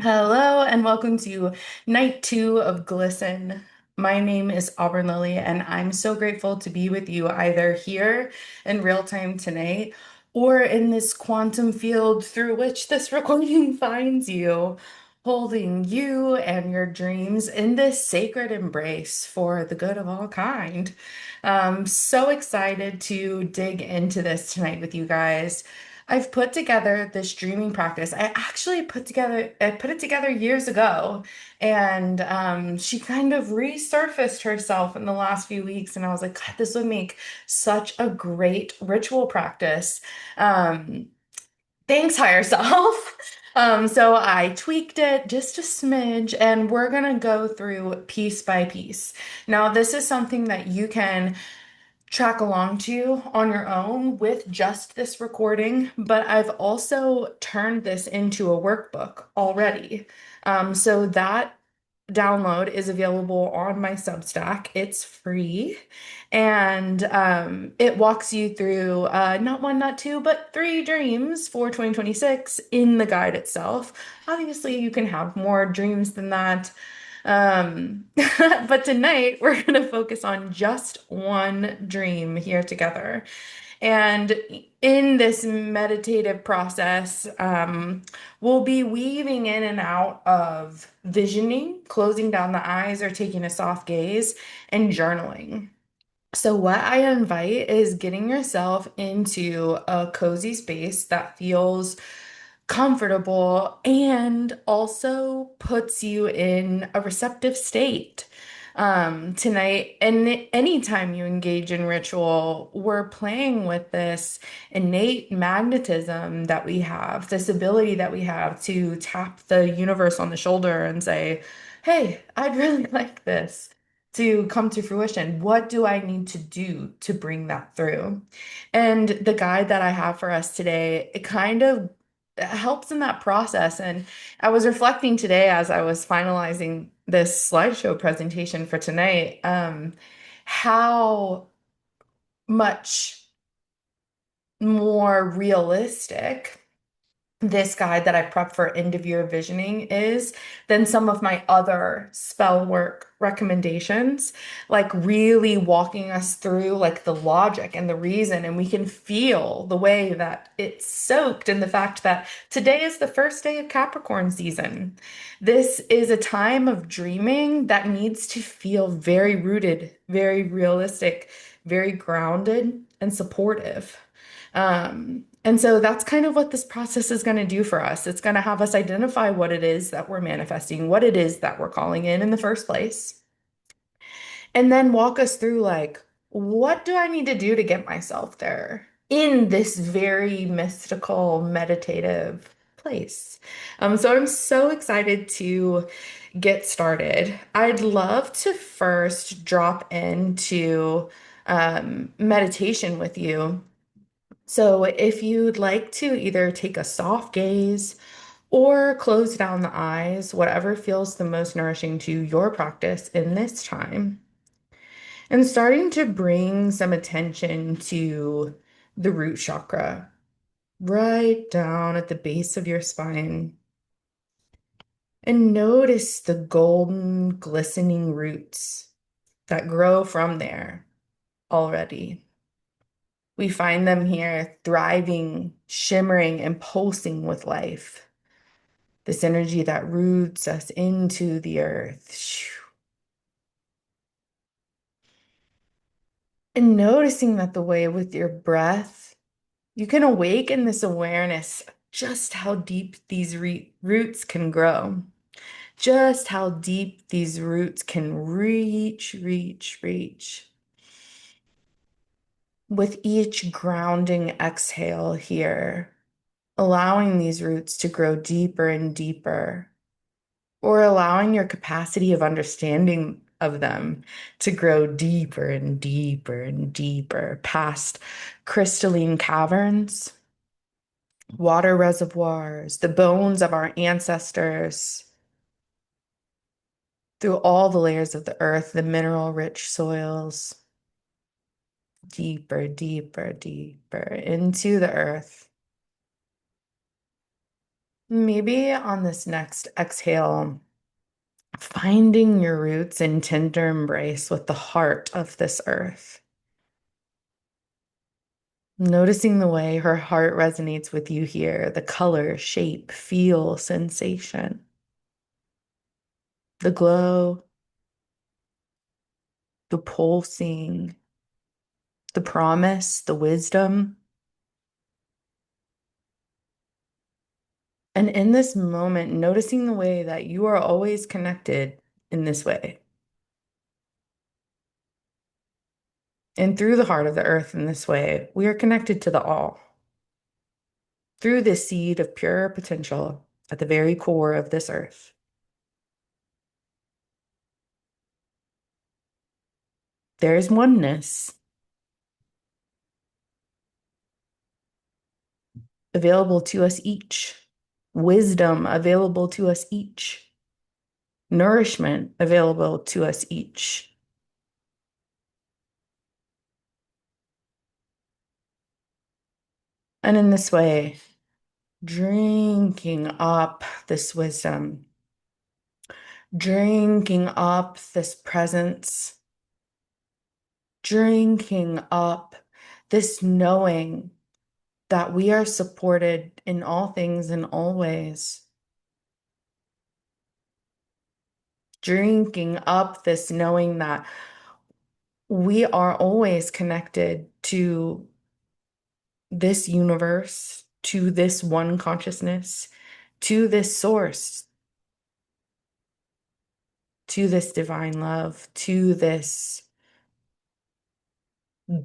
Hello and welcome to night two of Glisten. My name is Auburn Lily, and I'm so grateful to be with you either here in real time tonight or in this quantum field through which this recording finds you, holding you and your dreams in this sacred embrace for the good of all kind. So excited to dig into this tonight with you guys. I've put together this dreaming practice. I put it together years ago, and she kind of resurfaced herself in the last few weeks, and I was like, God, this would make such a great ritual practice. Um, Thanks, higher self. So I tweaked it just a smidge, and we're gonna go through piece by piece. Now, this is something that you can track along to on your own with just this recording, but I've also turned this into a workbook already. So that download is available on my Substack. It's free, and it walks you through not one, not two, but three dreams for 2026 in the guide itself. Obviously, you can have more dreams than that. But tonight we're going to focus on just one dream here together. And in this meditative process, we'll be weaving in and out of visioning, closing down the eyes or taking a soft gaze, and journaling. So, what I invite is getting yourself into a cozy space that feels comfortable and also puts you in a receptive state. Tonight, and anytime you engage in ritual, we're playing with this innate magnetism that we have, this ability that we have to tap the universe on the shoulder and say, hey, I'd really like this to come to fruition. What do I need to do to bring that through? And the guide that I have for us today, it kind of helps in that process. And I was reflecting today as I was finalizing this slideshow presentation for tonight, how much more realistic this guide that I prep for end of year visioning is than some of my other spell work recommendations, like really walking us through like the logic and the reason, and we can feel the way that it's soaked in the fact that today is the first day of Capricorn season. This is a time of dreaming that needs to feel very rooted, very realistic, very grounded and supportive. And so that's kind of what this process is going to do for us. It's going to have us identify what it is that we're manifesting, what it is that we're calling in the first place, and then walk us through like, what do I need to do to get myself there in this very mystical, meditative place? So I'm so excited to get started. I'd love to first drop into meditation with you. So, if you'd like to either take a soft gaze or close down the eyes, whatever feels the most nourishing to your practice in this time, and starting to bring some attention to the root chakra, right down at the base of your spine, and notice the golden, glistening roots that grow from there already. We find them here thriving, shimmering, and pulsing with life. This energy that roots us into the earth. And noticing that the way with your breath, you can awaken this awareness of just how deep these roots can grow, just how deep these roots can reach, reach, reach. With each grounding exhale here, allowing these roots to grow deeper and deeper, or allowing your capacity of understanding of them to grow deeper and deeper and deeper past crystalline caverns, water reservoirs, the bones of our ancestors, through all the layers of the earth, the mineral rich soils, deeper, deeper, deeper into the earth. Maybe on this next exhale, finding your roots in tender embrace with the heart of this earth. Noticing the way her heart resonates with you here, the color, shape, feel, sensation, the glow, the pulsing, the promise, the wisdom. And in this moment, noticing the way that you are always connected in this way. And through the heart of the earth in this way, we are connected to the all. Through this seed of pure potential at the very core of this earth. There is oneness available to us each, wisdom available to us each, nourishment available to us each. And in this way, drinking up this wisdom, drinking up this presence, drinking up this knowing that we are supported in all things and all ways. Drinking up this knowing that we are always connected to this universe, to this one consciousness, to this source, to this divine love, to this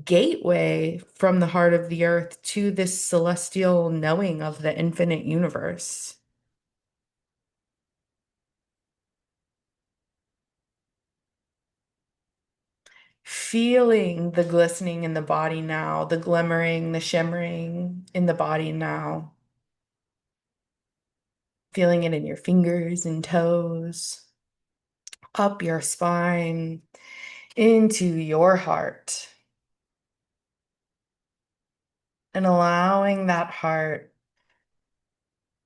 gateway from the heart of the earth to this celestial knowing of the infinite universe. Feeling the glistening in the body now, the glimmering, the shimmering in the body now. Feeling it in your fingers and toes, up your spine, into your heart, and allowing that heart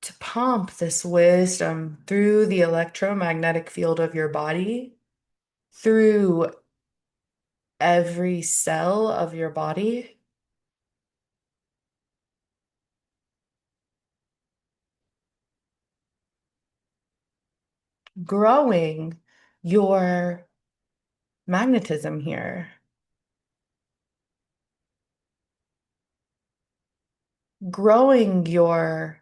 to pump this wisdom through the electromagnetic field of your body, through every cell of your body, growing your magnetism here, growing your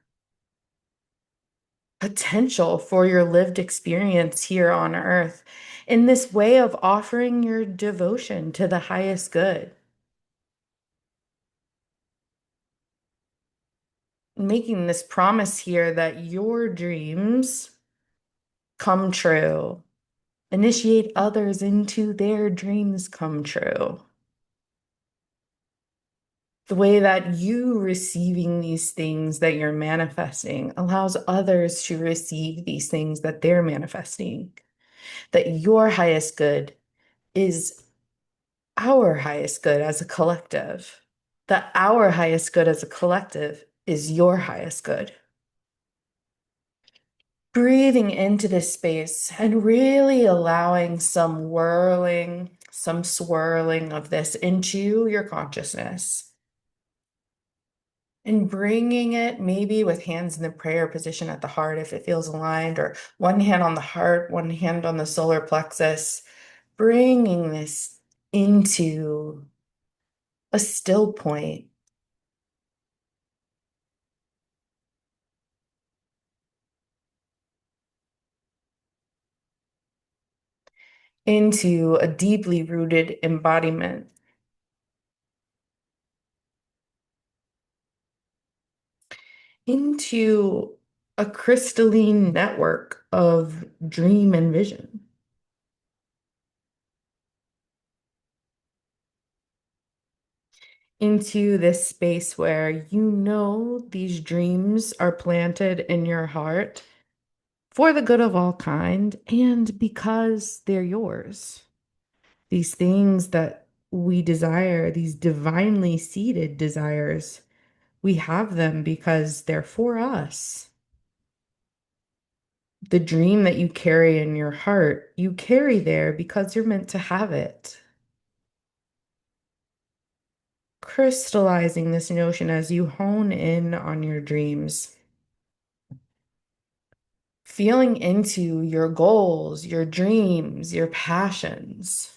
potential for your lived experience here on earth in this way of offering your devotion to the highest good, making this promise here that your dreams come true, initiate others into their dreams come true. The way that you receiving these things that you're manifesting allows others to receive these things that they're manifesting. That your highest good is our highest good as a collective. That our highest good as a collective is your highest good. Breathing into this space and really allowing some whirling, some swirling of this into your consciousness. And bringing it maybe with hands in the prayer position at the heart if it feels aligned, or one hand on the heart, one hand on the solar plexus, bringing this into a still point, into a deeply rooted embodiment, into a crystalline network of dream and vision. Into this space where you know these dreams are planted in your heart for the good of all kind and because they're yours. These things that we desire, these divinely seated desires, we have them because they're for us. The dream that you carry in your heart, you carry there because you're meant to have it. Crystallizing this notion as you hone in on your dreams, feeling into your goals, your dreams, your passions.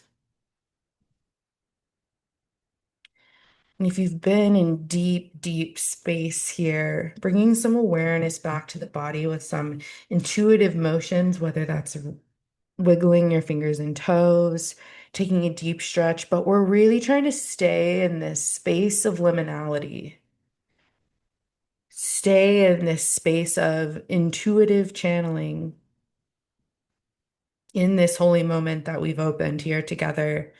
And if you've been in deep, deep space here, bringing some awareness back to the body with some intuitive motions, whether that's wiggling your fingers and toes, taking a deep stretch, but we're really trying to stay in this space of liminality, stay in this space of intuitive channeling in this holy moment that we've opened here together,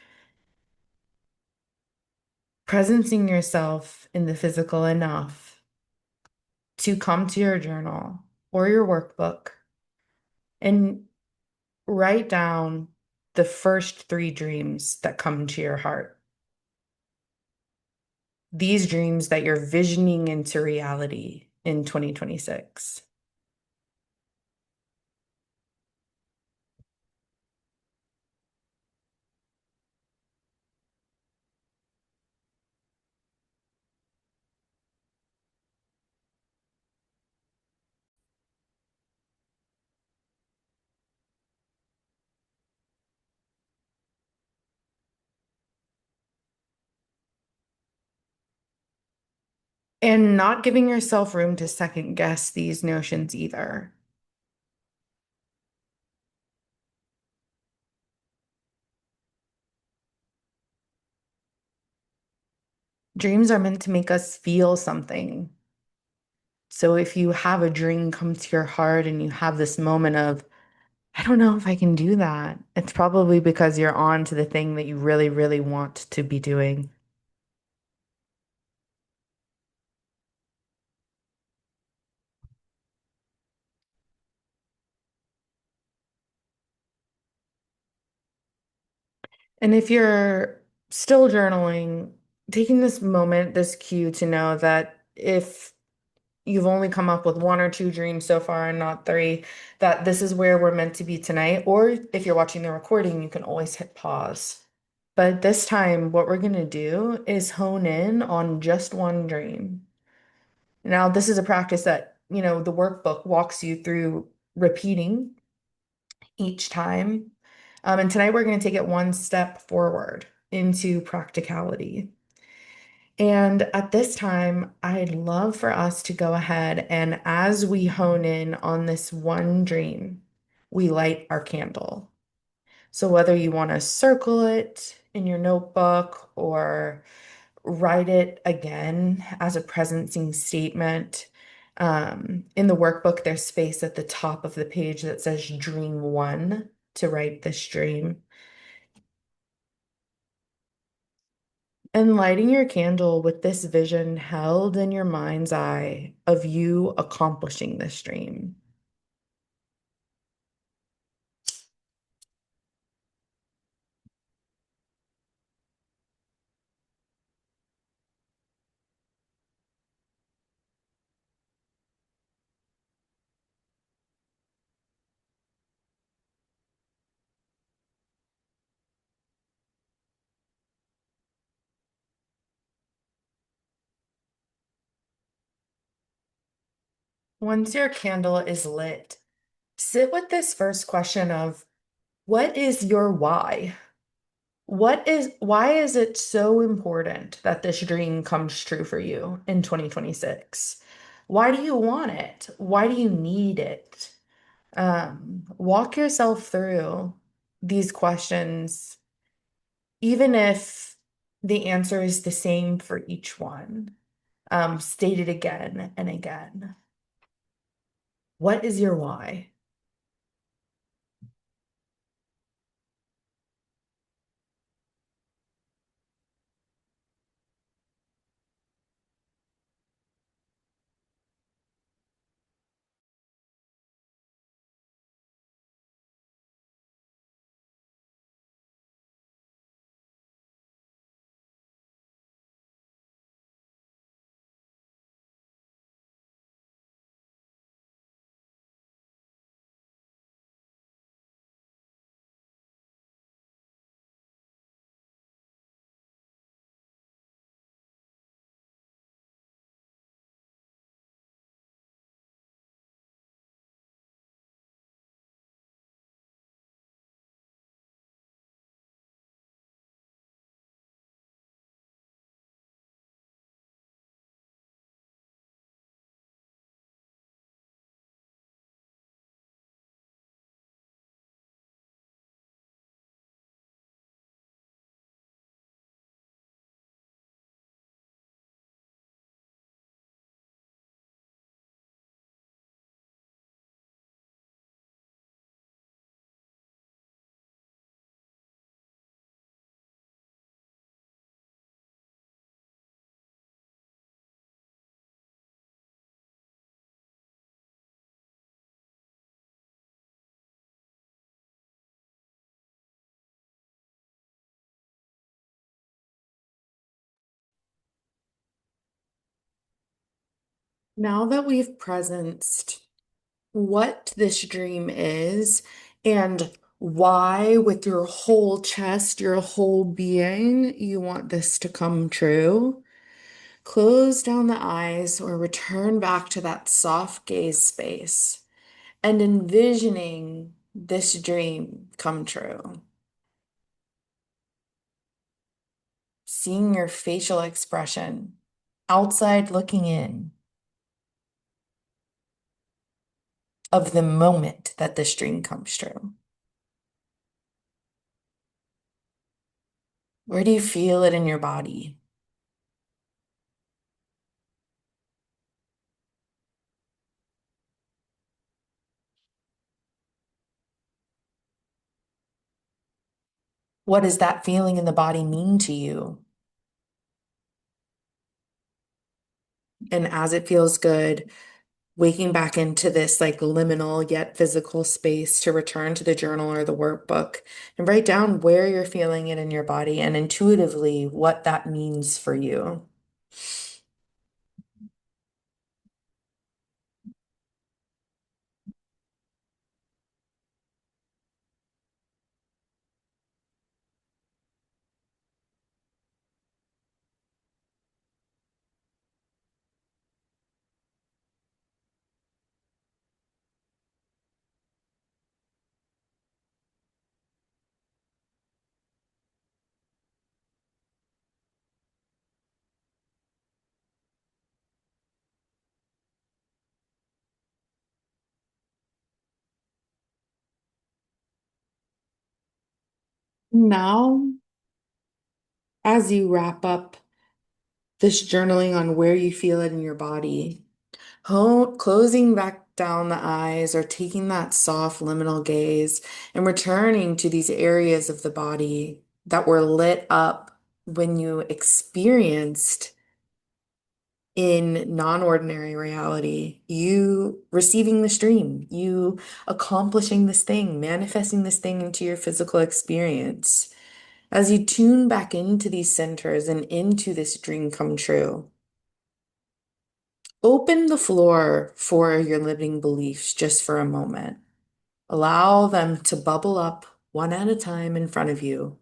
presencing yourself in the physical enough to come to your journal or your workbook and write down the first three dreams that come to your heart. These dreams that you're visioning into reality in 2026. And not giving yourself room to second guess these notions either. Dreams are meant to make us feel something. So if you have a dream come to your heart and you have this moment of, I don't know if I can do that, it's probably because you're on to the thing that you really, really want to be doing. And if you're still journaling, taking this moment, this cue to know that if you've only come up with one or two dreams so far and not three, that this is where we're meant to be tonight. Or if you're watching the recording, you can always hit pause. But this time, what we're going to do is hone in on just one dream. Now, this is a practice that, the workbook walks you through repeating each time. And tonight we're going to take it one step forward into practicality. And at this time, I'd love for us to go ahead and as we hone in on this one dream, we light our candle. So whether you want to circle it in your notebook or write it again as a presencing statement, in the workbook, there's space at the top of the page that says Dream One to write this dream. And lighting your candle with this vision held in your mind's eye of you accomplishing this dream. Once your candle is lit, sit with this first question of what is your why? Why is it so important that this dream comes true for you in 2026? Why do you want it? Why do you need it? Walk yourself through these questions, even if the answer is the same for each one. State it again and again. What is your why? Now that we've presenced what this dream is and why, with your whole chest, your whole being, you want this to come true, close down the eyes or return back to that soft gaze space and envisioning this dream come true. Seeing your facial expression, outside looking in, of the moment that this dream comes true. Where do you feel it in your body? What does that feeling in the body mean to you? And as it feels good, waking back into this like liminal yet physical space to return to the journal or the workbook and write down where you're feeling it in your body and intuitively what that means for you. Now, as you wrap up this journaling on where you feel it in your body, closing back down the eyes or taking that soft liminal gaze and returning to these areas of the body that were lit up when you experienced in non-ordinary reality, you receiving this dream, you accomplishing this thing, manifesting this thing into your physical experience. As you tune back into these centers and into this dream come true, open the floor for your limiting beliefs just for a moment. Allow them to bubble up one at a time in front of you.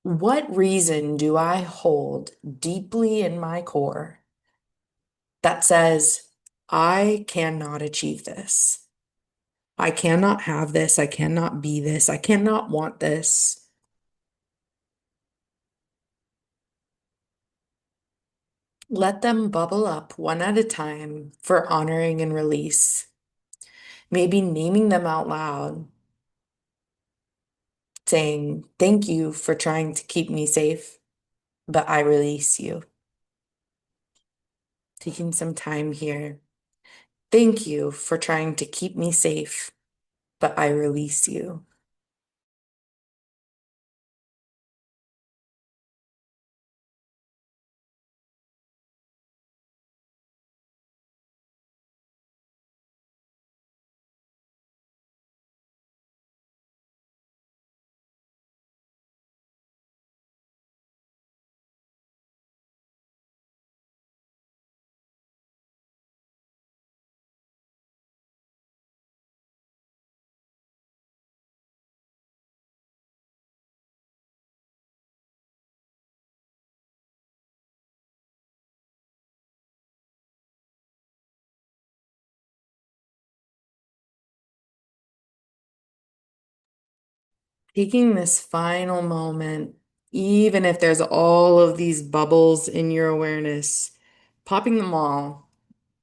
What reason do I hold deeply in my core that says, I cannot achieve this? I cannot have this. I cannot be this. I cannot want this. Let them bubble up one at a time for honoring and release. Maybe naming them out loud, saying, thank you for trying to keep me safe, but I release you. Taking some time here. Thank you for trying to keep me safe, but I release you. Taking this final moment, even if there's all of these bubbles in your awareness, popping them all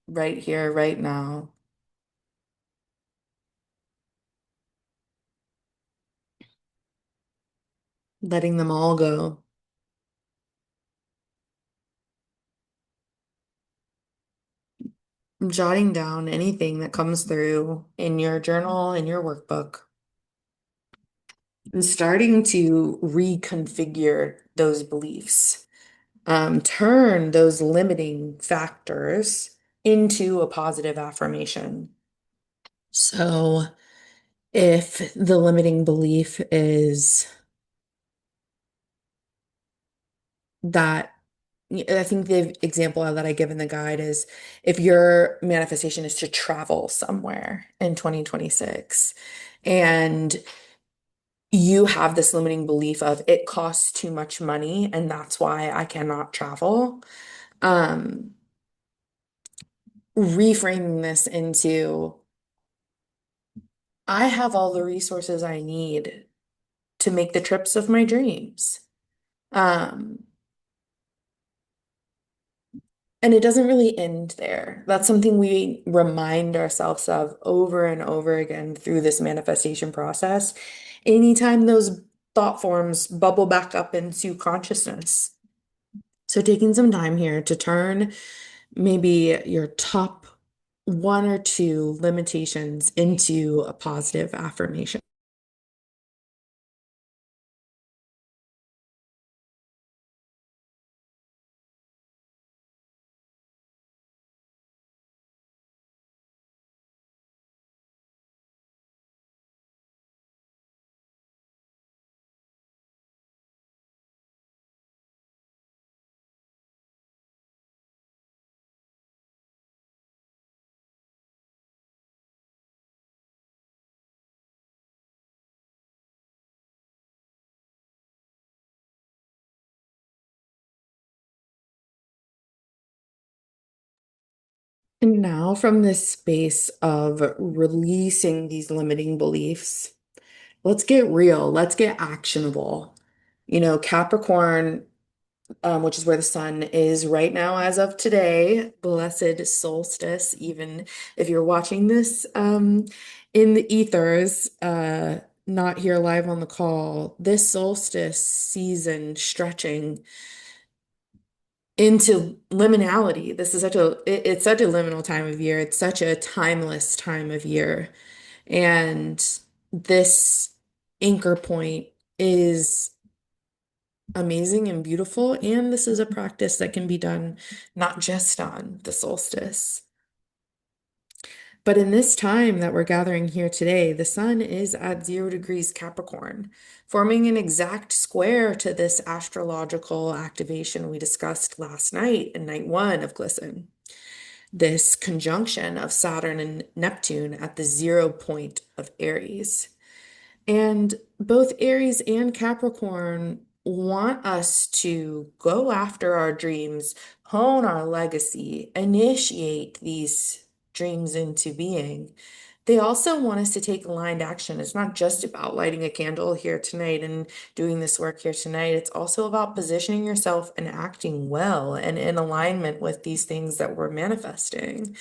right here, right now, letting them all go, jotting down anything that comes through in your journal, in your workbook, and starting to reconfigure those beliefs. Turn those limiting factors into a positive affirmation. So, if the limiting belief is that I think the example that I give in the guide is if your manifestation is to travel somewhere in 2026 and you have this limiting belief of it costs too much money and that's why I cannot travel. Um, Reframing this into I have all the resources I need to make the trips of my dreams. Um, and it doesn't really end there. That's something we remind ourselves of over and over again through this manifestation process. Anytime those thought forms bubble back up into consciousness. So taking some time here to turn maybe your top one or two limitations into a positive affirmation. And now, from this space of releasing these limiting beliefs, let's get real, let's get actionable. Capricorn, which is where the sun is right now as of today, blessed solstice, even if you're watching this in the ethers, not here live on the call, this solstice season stretching into liminality. This is it's such a liminal time of year. It's such a timeless time of year. And this anchor point is amazing and beautiful. And this is a practice that can be done not just on the solstice. But in this time that we're gathering here today, the sun is at 0 degrees Capricorn, forming an exact square to this astrological activation we discussed last night in night one of Glisten. This conjunction of Saturn and Neptune at the 0 point of Aries. And both Aries and Capricorn want us to go after our dreams, hone our legacy, initiate these dreams into being. They also want us to take aligned action. It's not just about lighting a candle here tonight and doing this work here tonight. It's also about positioning yourself and acting well and in alignment with these things that we're manifesting.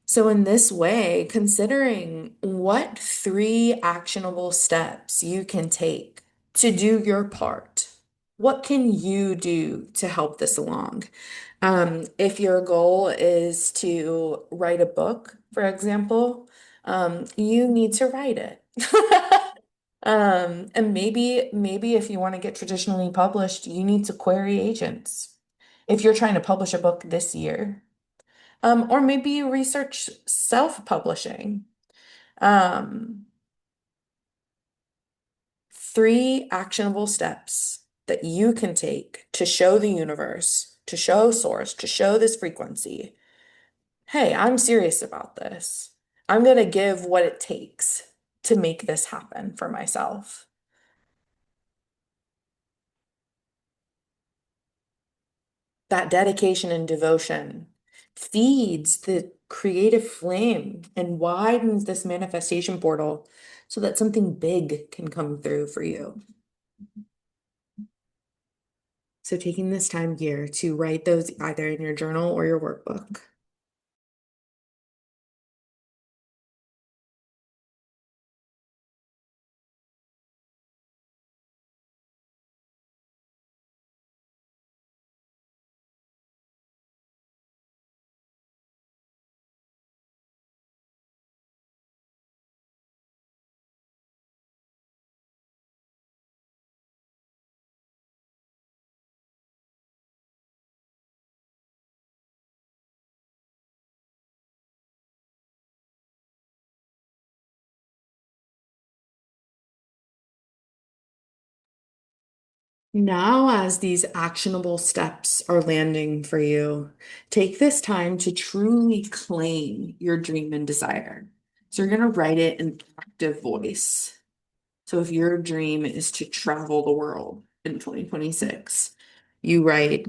So, in this way, considering what 3 actionable steps you can take to do your part. What can you do to help this along? If your goal is to write a book, for example, you need to write it. And maybe if you want to get traditionally published, you need to query agents. If you're trying to publish a book this year. Or maybe you research self-publishing. Um, 3 actionable steps that you can take to show the universe, to show source, to show this frequency. Hey, I'm serious about this. I'm going to give what it takes to make this happen for myself. That dedication and devotion feeds the creative flame and widens this manifestation portal so that something big can come through for you. So, taking this time here to write those either in your journal or your workbook. Now, as these actionable steps are landing for you, take this time to truly claim your dream and desire. So, you're going to write it in active voice. So, if your dream is to travel the world in 2026, you write,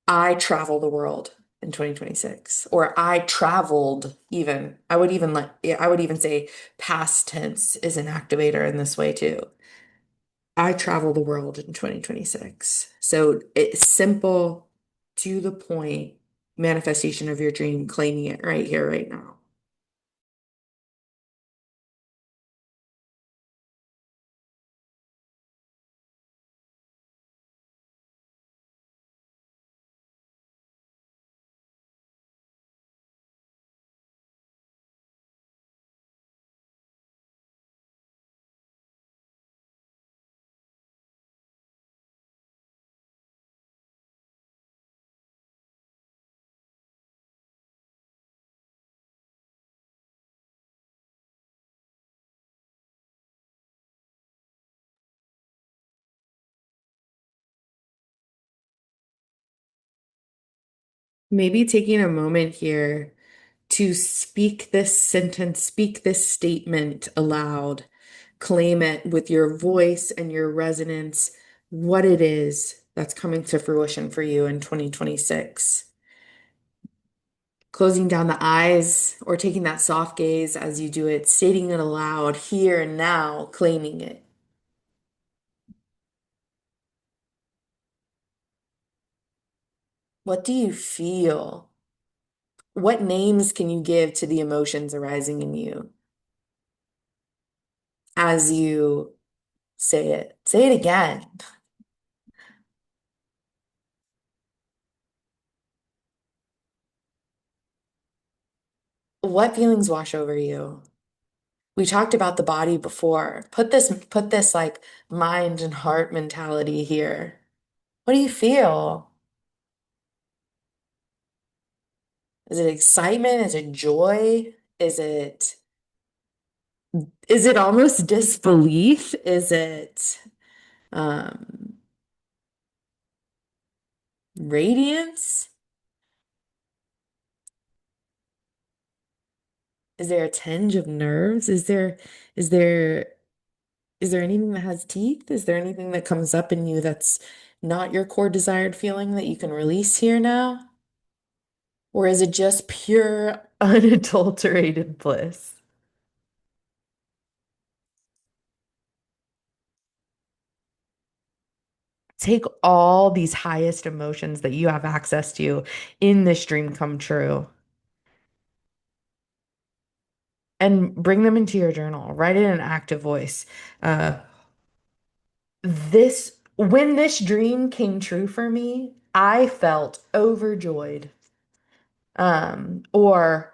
I travel the world in 2026, or I traveled even. I would even say past tense is an activator in this way too. I travel the world in 2026. So it's simple, to the point manifestation of your dream, claiming it right here, right now. Maybe taking a moment here to speak this sentence, speak this statement aloud, claim it with your voice and your resonance, what it is that's coming to fruition for you in 2026. Closing down the eyes or taking that soft gaze as you do it, stating it aloud here and now, claiming it. What do you feel? What names can you give to the emotions arising in you as you say it? Say it again. What feelings wash over you? We talked about the body before. Put this like mind and heart mentality here. What do you feel? Is it excitement? Is it joy? Is it is it almost disbelief? Is it um radiance? Is there a tinge of nerves? Is there is there anything that has teeth? Is there anything that comes up in you that's not your core desired feeling that you can release here now? Or is it just pure, unadulterated bliss? Take all these highest emotions that you have access to in this dream come true and bring them into your journal. Write it in an active voice. When this dream came true for me, I felt overjoyed. Or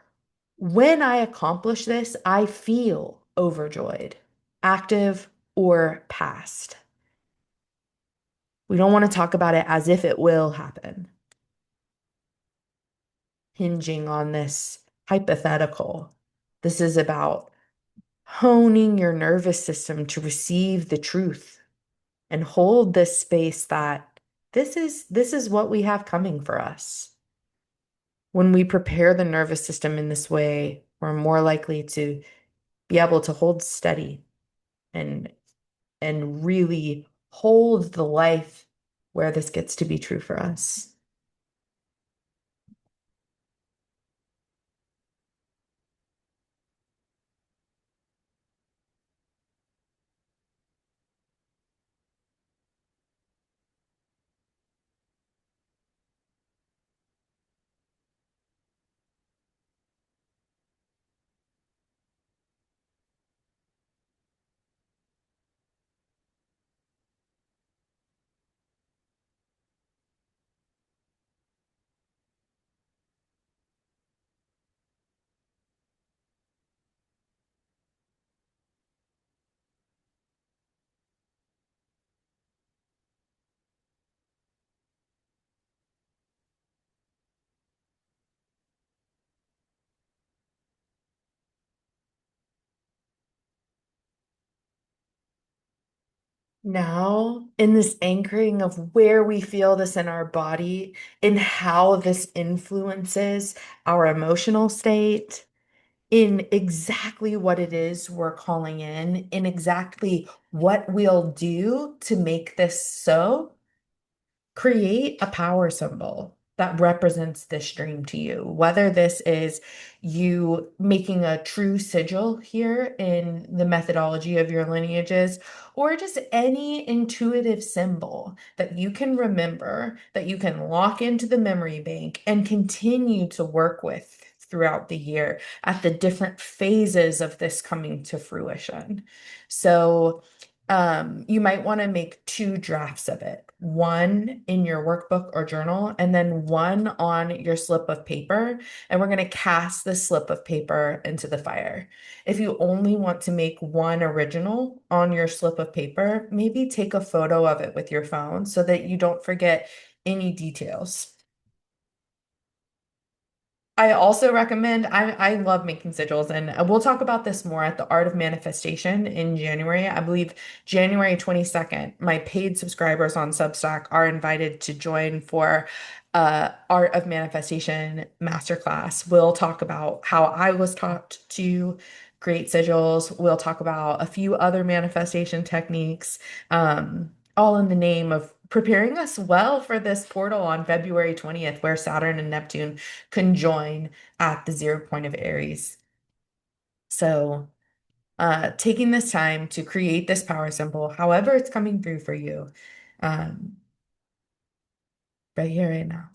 when I accomplish this, I feel overjoyed, active or past. We don't want to talk about it as if it will happen, hinging on this hypothetical. This is about honing your nervous system to receive the truth and hold this space that this is what we have coming for us. When we prepare the nervous system in this way, we're more likely to be able to hold steady and really hold the life where this gets to be true for us. Now, in this anchoring of where we feel this in our body and how this influences our emotional state, in exactly what it is we're calling in exactly what we'll do to make this so, create a power symbol that represents this dream to you. Whether this is you making a true sigil here in the methodology of your lineages, or just any intuitive symbol that you can remember, that you can lock into the memory bank and continue to work with throughout the year at the different phases of this coming to fruition. So, you might want to make two drafts of it, one in your workbook or journal, and then one on your slip of paper. And we're going to cast the slip of paper into the fire. If you only want to make one original on your slip of paper, maybe take a photo of it with your phone so that you don't forget any details. I also recommend, I love making sigils, and we'll talk about this more at the Art of Manifestation in January. I believe January 22nd, my paid subscribers on Substack are invited to join for Art of Manifestation Masterclass. We'll talk about how I was taught to create sigils. We'll talk about a few other manifestation techniques, all in the name of preparing us well for this portal on February 20th, where Saturn and Neptune conjoin at the 0 point of Aries. So, taking this time to create this power symbol, however it's coming through for you, um, right here, right now.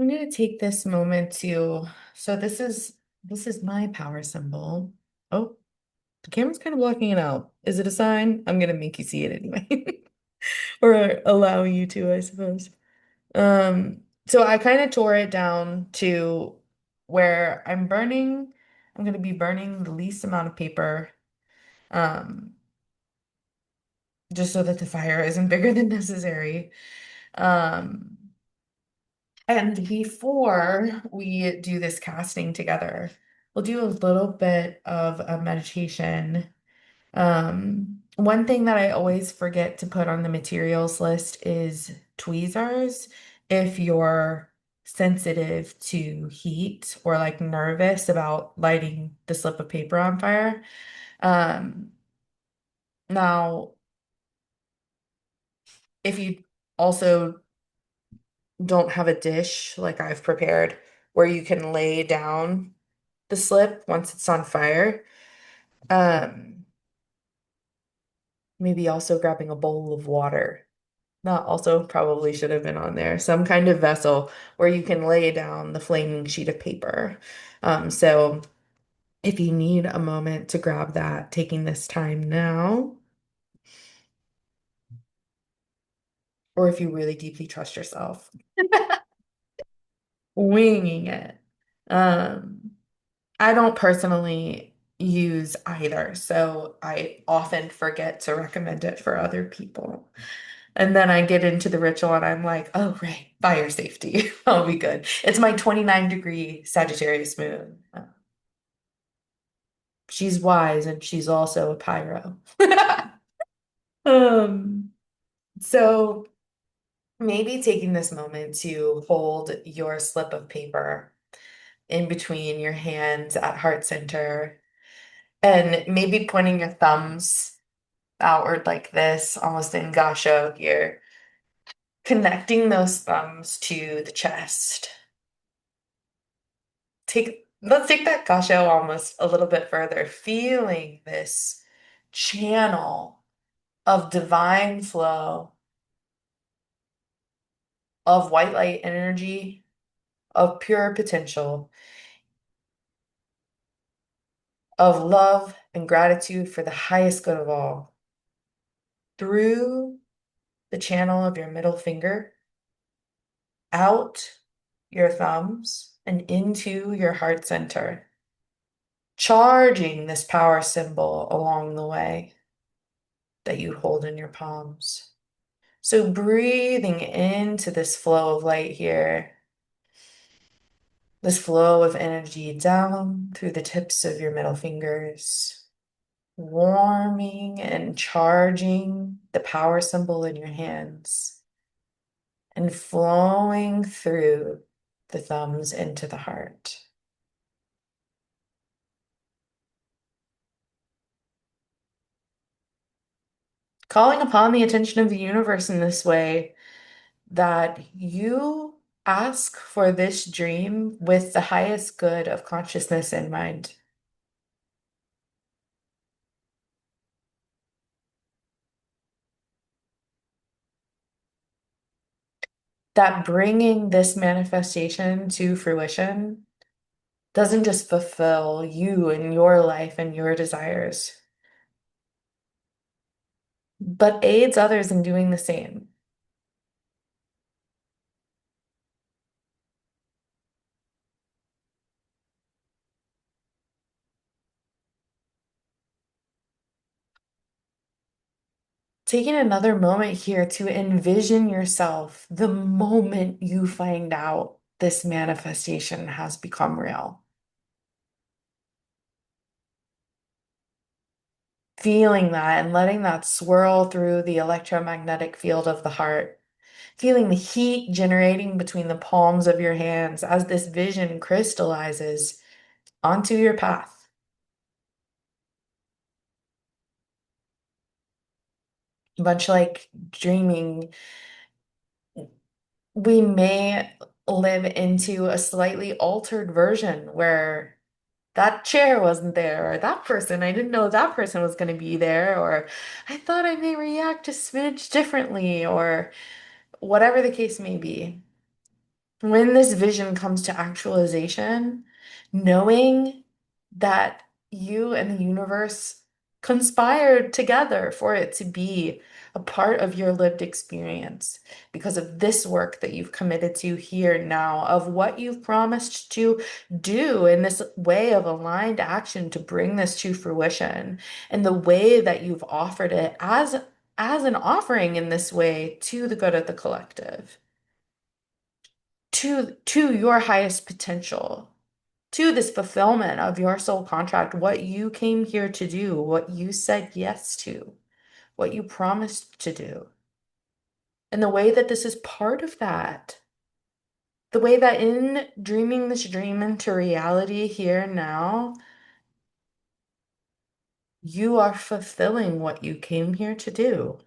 I'm going to take this moment to, so this is my power symbol. Oh, the camera's kind of blocking it out. Is it a sign? I'm going to make you see it anyway. Or allow you to, I suppose. So I kind of tore it down to where I'm going to be burning the least amount of paper, um, just so that the fire isn't bigger than necessary. Um, and before we do this casting together, we'll do a little bit of a meditation. One thing that I always forget to put on the materials list is tweezers. If you're sensitive to heat or like nervous about lighting the slip of paper on fire. Um, Now, if you also don't have a dish like I've prepared where you can lay down the slip once it's on fire, um, maybe also grabbing a bowl of water. That also probably should have been on there. Some kind of vessel where you can lay down the flaming sheet of paper. So if you need a moment to grab that, taking this time now, or if you really deeply trust yourself, winging it. Um, I don't personally use either, so I often forget to recommend it for other people. And then I get into the ritual and I'm like, oh, right, fire safety. I'll be good. It's my 29-degree Sagittarius moon. She's wise and she's also a pyro. Um, so maybe taking this moment to hold your slip of paper in between your hands at heart center and maybe pointing your thumbs outward like this, almost in gassho here, connecting those thumbs to the chest. Let's take that gassho almost a little bit further, feeling this channel of divine flow, of white light energy, of pure potential, of love and gratitude for the highest good of all, through the channel of your middle finger, out your thumbs, and into your heart center, charging this power symbol along the way that you hold in your palms. So breathing into this flow of light here, this flow of energy down through the tips of your middle fingers, warming and charging the power symbol in your hands and flowing through the thumbs into the heart. Calling upon the attention of the universe in this way that you ask for this dream with the highest good of consciousness in mind. That bringing this manifestation to fruition doesn't just fulfill you and your life and your desires, but aids others in doing the same. Taking another moment here to envision yourself the moment you find out this manifestation has become real. Feeling that and letting that swirl through the electromagnetic field of the heart. Feeling the heat generating between the palms of your hands as this vision crystallizes onto your path. Much like dreaming, we may live into a slightly altered version where that chair wasn't there, or that person, I didn't know that person was going to be there, or I thought I may react a smidge differently, or whatever the case may be. When this vision comes to actualization, knowing that you and the universe conspired together for it to be a part of your lived experience because of this work that you've committed to here now, of what you've promised to do in this way of aligned action to bring this to fruition, and the way that you've offered it as an offering in this way to the good of the collective, to your highest potential, to this fulfillment of your soul contract, what you came here to do, what you said yes to, what you promised to do. And the way that this is part of that, the way that in dreaming this dream into reality here and now, you are fulfilling what you came here to do.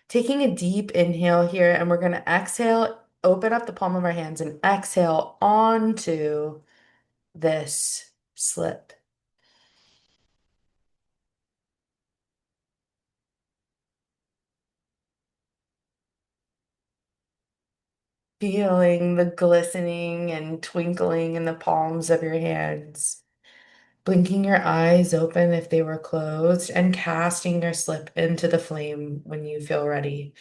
Taking a deep inhale here, and we're going to exhale, open up the palm of our hands and exhale onto this slip. Feeling the glistening and twinkling in the palms of your hands. Blinking your eyes open if they were closed and casting your slip into the flame when you feel ready.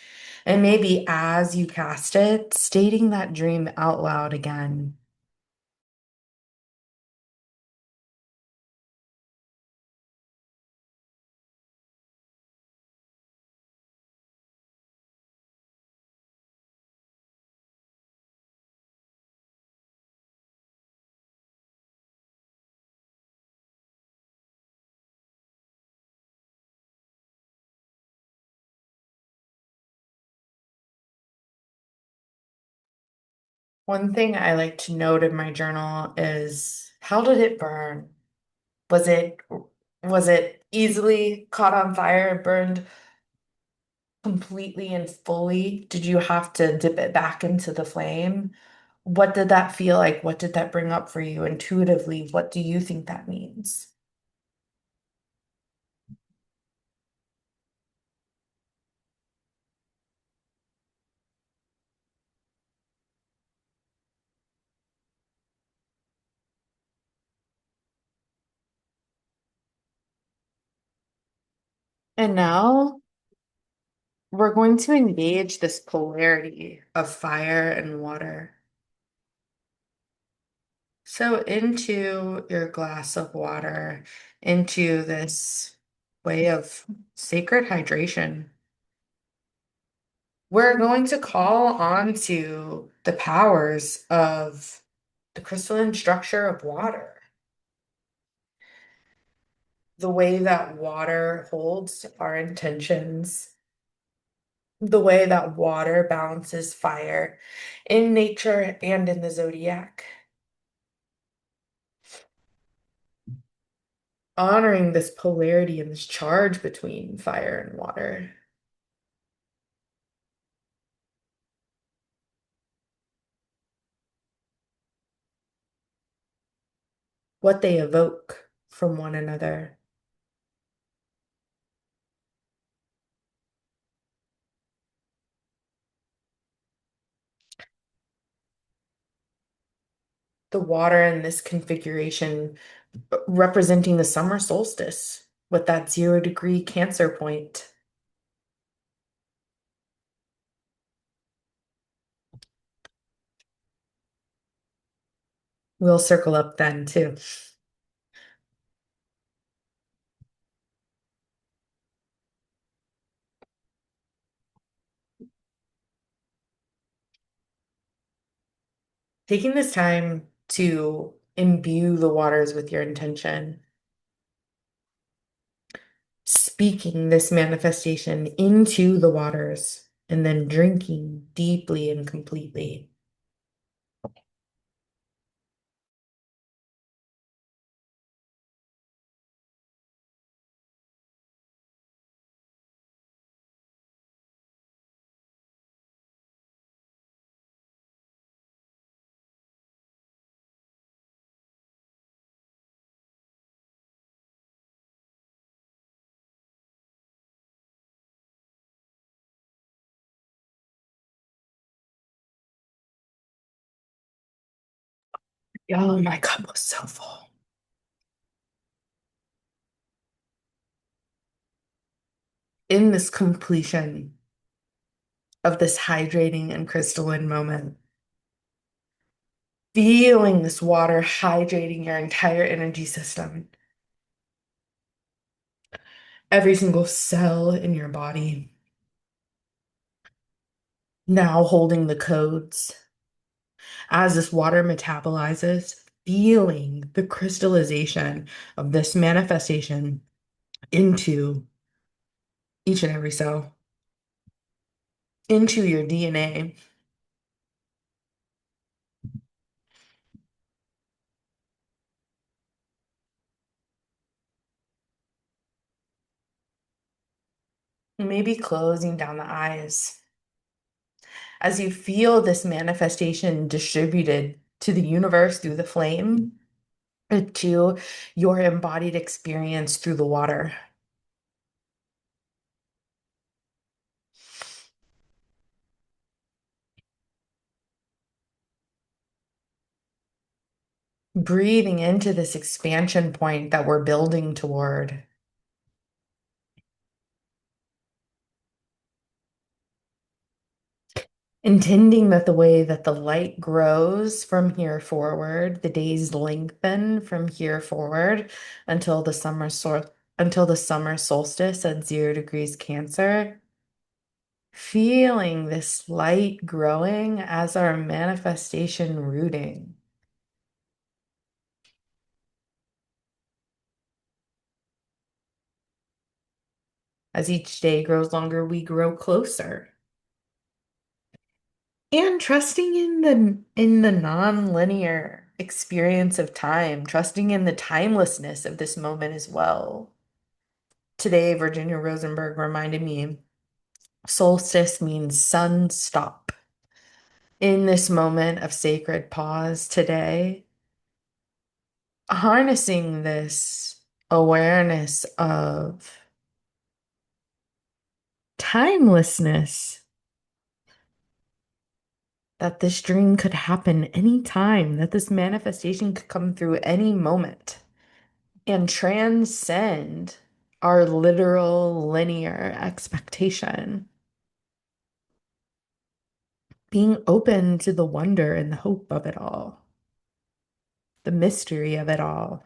And maybe as you cast it, stating that dream out loud again. One thing I like to note in my journal is how did it burn? Was it was it easily caught on fire, burned completely and fully? Did you have to dip it back into the flame? What did that feel like? What did that bring up for you intuitively? What do you think that means? And now we're going to engage this polarity of fire and water. So into your glass of water, into this way of sacred hydration. We're going to call on to the powers of the crystalline structure of water, the way that water holds our intentions, the way that water balances fire in nature and in the zodiac. Honoring this polarity and this charge between fire and water. What they evoke from one another. The water in this configuration representing the summer solstice with that 0 degree Cancer point. We'll circle up then too. Taking this time to imbue the waters with your intention, speaking this manifestation into the waters, and then drinking deeply and completely. Oh, my cup was so full. In this completion of this hydrating and crystalline moment, feeling this water hydrating your entire energy system, every single cell in your body, Now holding the codes as this water metabolizes, feeling the crystallization of this manifestation into each and every cell, into your DNA. Maybe closing down the eyes as you feel this manifestation distributed to the universe through the flame, to your embodied experience through the water. Breathing into this expansion point that we're building toward. Intending that the way that the light grows from here forward, the days lengthen from here forward until until the summer solstice at 0 degrees Cancer. Feeling this light growing as our manifestation rooting. As each day grows longer, we grow closer. And trusting in the non-linear experience of time, trusting in the timelessness of this moment as well. Today, Virginia Rosenberg reminded me solstice means sun stop. In this moment of sacred pause today, harnessing this awareness of timelessness, that this dream could happen anytime, that this manifestation could come through any moment and transcend our literal linear expectation. Being open to the wonder and the hope of it all, the mystery of it all.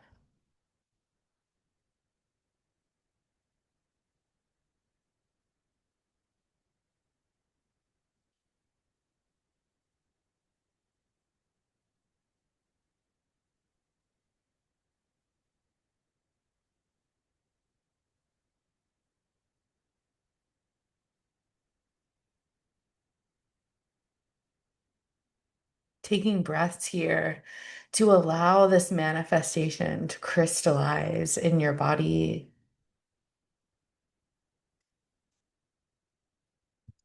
Taking breaths here to allow this manifestation to crystallize in your body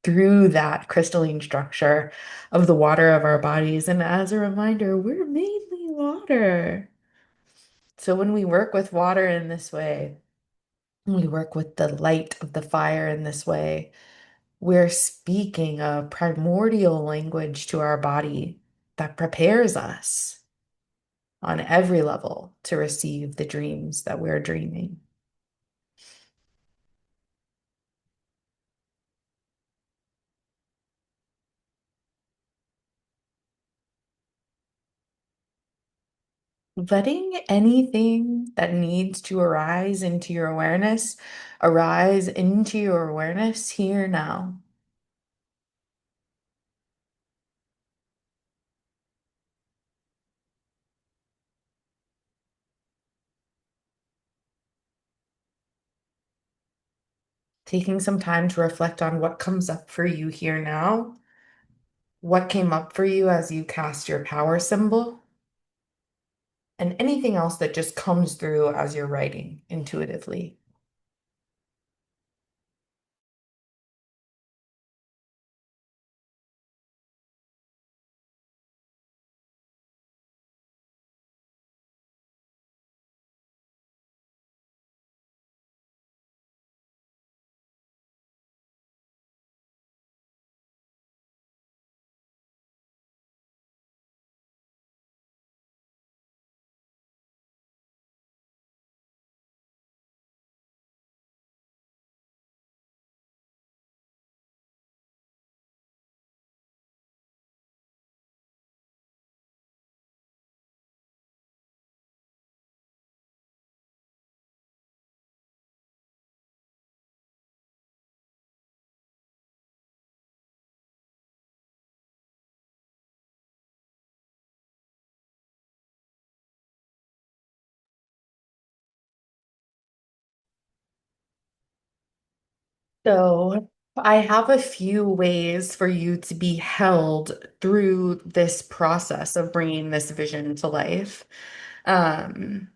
through that crystalline structure of the water of our bodies. And as a reminder, we're mainly water. So when we work with water in this way, when we work with the light of the fire in this way, we're speaking a primordial language to our body that prepares us on every level to receive the dreams that we're dreaming. Letting anything that needs to arise into your awareness here now. Taking some time to reflect on what comes up for you here now. What came up for you as you cast your power symbol? And anything else that just comes through as you're writing intuitively. So I have a few ways for you to be held through this process of bringing this vision to life. Um,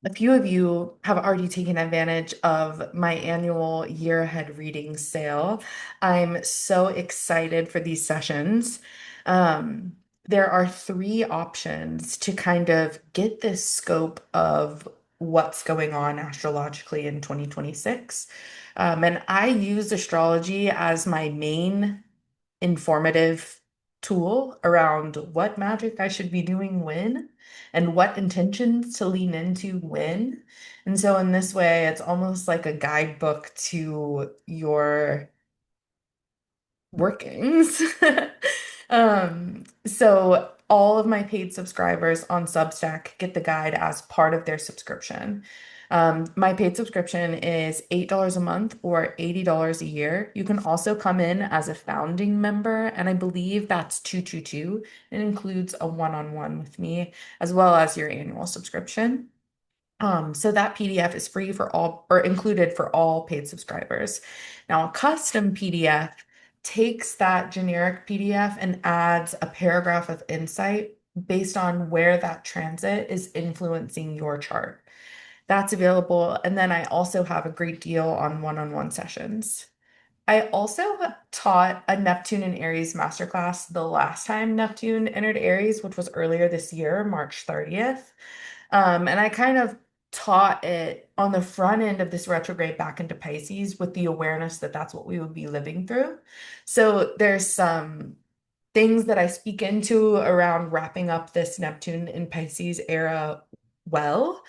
A few of you have already taken advantage of my annual year ahead reading sale. I'm so excited for these sessions. Um, there are three options to kind of get this scope of what's going on astrologically in 2026. And I use astrology as my main informative tool around what magic I should be doing when and what intentions to lean into when. And so, in this way, it's almost like a guidebook to your workings. So all of my paid subscribers on Substack get the guide as part of their subscription. My paid subscription is $8 a month or $80 a year. You can also come in as a founding member, and I believe that's 222. It includes a one-on-one with me, as well as your annual subscription. So that PDF is free for all or included for all paid subscribers. Now, a custom PDF takes that generic PDF and adds a paragraph of insight based on where that transit is influencing your chart. That's available. And then I also have a great deal on one-on-one sessions. I also taught a Neptune and Aries masterclass the last time Neptune entered Aries, which was earlier this year, March 30th. And I kind of taught it on the front end of this retrograde back into Pisces with the awareness that that's what we would be living through. So there's some things that I speak into around wrapping up this Neptune in Pisces era well,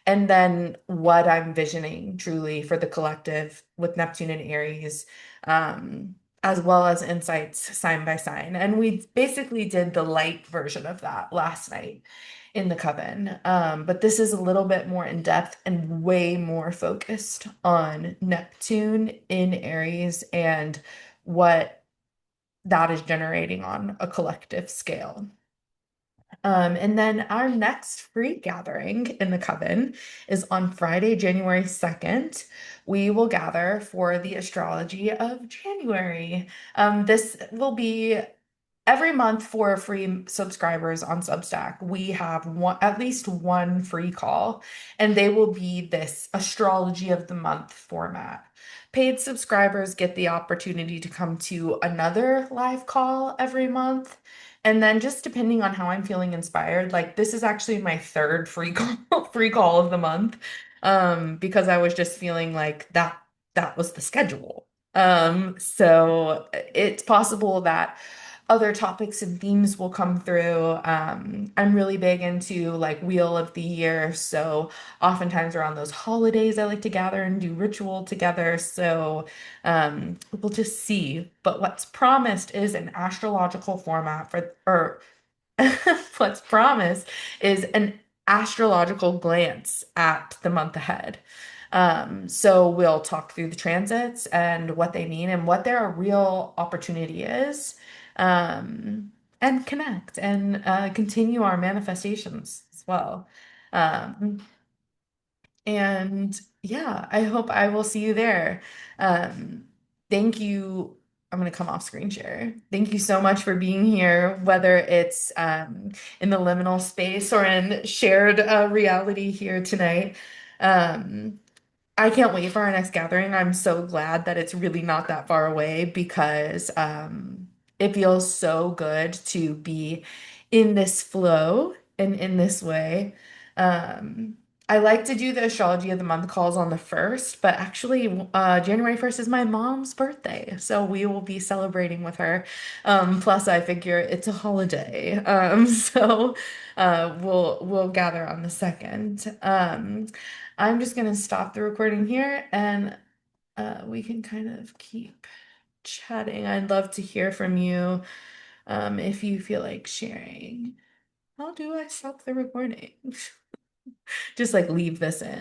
and then what I'm visioning truly for the collective with Neptune and Aries, as well as insights sign by sign. And we basically did the light version of that last night in the coven. But this is a little bit more in depth and way more focused on Neptune in Aries and what that is generating on a collective scale. And then our next free gathering in the coven is on Friday, January 2nd. We will gather for the astrology of January. This will be every month for free subscribers on Substack. We have at least one free call, and they will be this astrology of the month format. Paid subscribers get the opportunity to come to another live call every month. And then just depending on how I'm feeling inspired, like this is actually my third free call, free call of the month, because I was just feeling like that was the schedule. So it's possible that other topics and themes will come through. I'm really big into like Wheel of the Year. So oftentimes around those holidays, I like to gather and do ritual together. So we'll just see. But what's promised is an astrological format or what's promised is an astrological glance at the month ahead. So we'll talk through the transits and what they mean and what their real opportunity is, and connect and continue our manifestations as well. Um, and yeah, I hope I will see you there. Um, thank you. I'm going to come off screen share. Thank you so much for being here, whether it's in the liminal space or in shared reality here tonight. Um, I can't wait for our next gathering. I'm so glad that it's really not that far away because it feels so good to be in this flow and in this way. Um, I like to do the astrology of the month calls on the first, but actually, January 1st is my mom's birthday, so we will be celebrating with her. Plus, I figure it's a holiday, so we'll gather on the second. I'm just gonna stop the recording here and we can kind of keep chatting. I'd love to hear from you if you feel like sharing. How do I stop the recording? Just like leave this in.